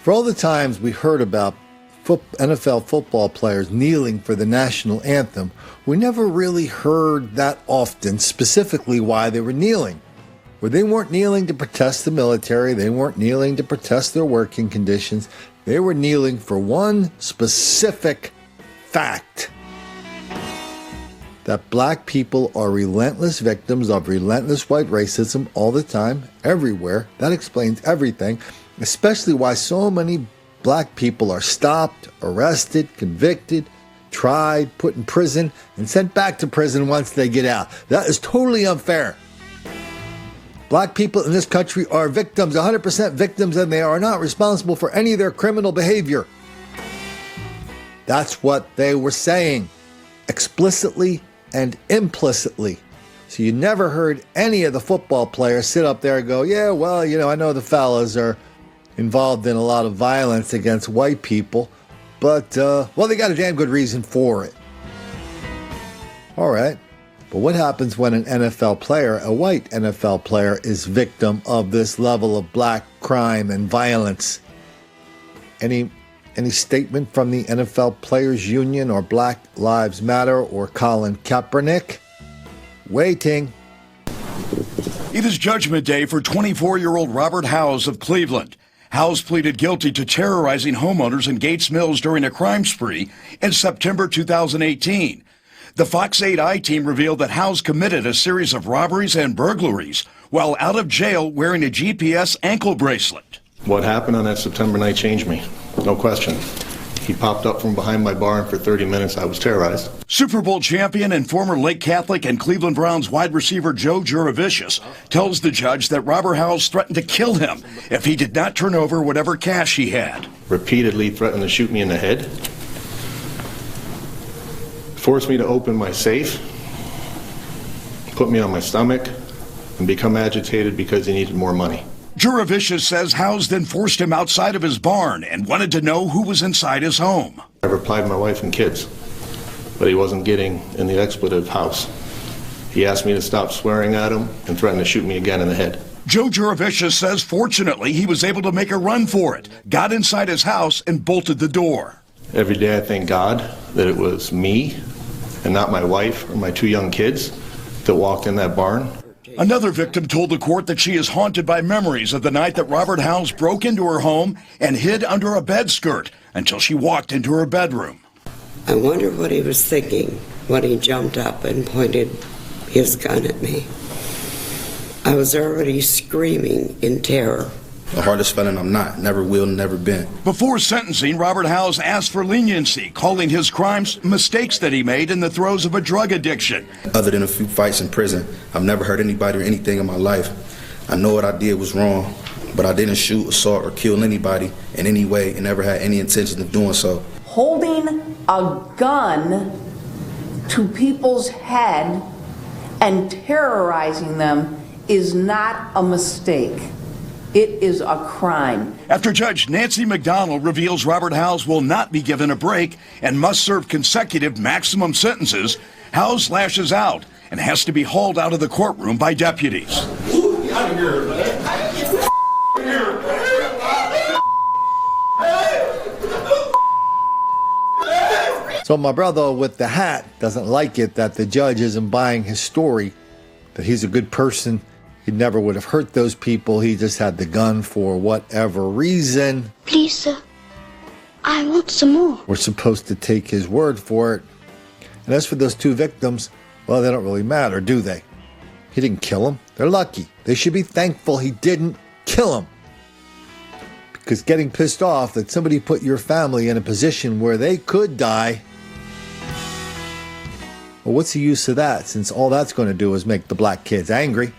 For all the times we heard about NFL football players kneeling for the national anthem, we never really heard that often specifically why they were kneeling. Where they weren't kneeling to protest the military, they weren't kneeling to protest their working conditions, they were kneeling for one specific fact. That black people are relentless victims of relentless white racism all the time, everywhere. That explains everything, especially why so many black people are stopped, arrested, convicted, tried, put in prison, and sent back to prison once they get out. That is totally unfair. Black people in this country are victims, 100% victims, and they are not responsible for any of their criminal behavior. That's what they were saying, explicitly and implicitly. So you never heard any of the football players sit up there and go, yeah, well, I know the fellas are involved in a lot of violence against white people, but, they got a damn good reason for it. All right. But what happens when an NFL player, a white NFL player, is victim of this level of black crime and violence? Any statement from the NFL Players Union or Black Lives Matter or Colin Kaepernick? Waiting. It is Judgment Day for 24-year-old Robert Howes of Cleveland. Howes pleaded guilty to terrorizing homeowners in Gates Mills during a crime spree in September 2018. The Fox 8i team revealed that Howes committed a series of robberies and burglaries while out of jail wearing a GPS ankle bracelet. What happened on that September night changed me, no question. He popped up from behind my bar, and for 30 minutes I was terrorized. Super Bowl champion and former Lake Catholic and Cleveland Browns wide receiver Joe Juravicius tells the judge that Robert Howes threatened to kill him if he did not turn over whatever cash he had. Repeatedly threatened to shoot me in the head. Forced me to open my safe. Put me on my stomach and become agitated because he needed more money. Juravicius says Howes then forced him outside of his barn and wanted to know who was inside his home. I replied my wife and kids, but he wasn't getting in the expletive house. He asked me to stop swearing at him and threatened to shoot me again in the head. Joe Juravicius says fortunately he was able to make a run for it, got inside his house and bolted the door. Every day I thank God that it was me and not my wife or my two young kids that walked in that barn. Another victim told the court that she is haunted by memories of the night that Robert Howes broke into her home and hid under a bed skirt until she walked into her bedroom. I wonder what he was thinking when he jumped up and pointed his gun at me. I was already screaming in terror. The hardest felon I'm not, never will, never been. Before sentencing, Robert Howes asked for leniency, calling his crimes mistakes that he made in the throes of a drug addiction. Other than a few fights in prison, I've never hurt anybody or anything in my life. I know what I did was wrong, but I didn't shoot, assault, or kill anybody in any way and never had any intention of doing so. Holding a gun to people's head and terrorizing them is not a mistake. It is a crime. After Judge Nancy McDonald reveals Robert Howes will not be given a break and must serve consecutive maximum sentences, Howes lashes out and has to be hauled out of the courtroom by deputies. So my brother with the hat doesn't like it that the judge isn't buying his story, that he's a good person. He never would have hurt those people. He just had the gun for whatever reason. Please, sir, I want some more. We're supposed to take his word for it. And as for those two victims, well, they don't really matter, do they? He didn't kill them. They're lucky. They should be thankful he didn't kill them. Because getting pissed off that somebody put your family in a position where they could die, well, what's the use of that, since all that's going to do is make the black kids angry?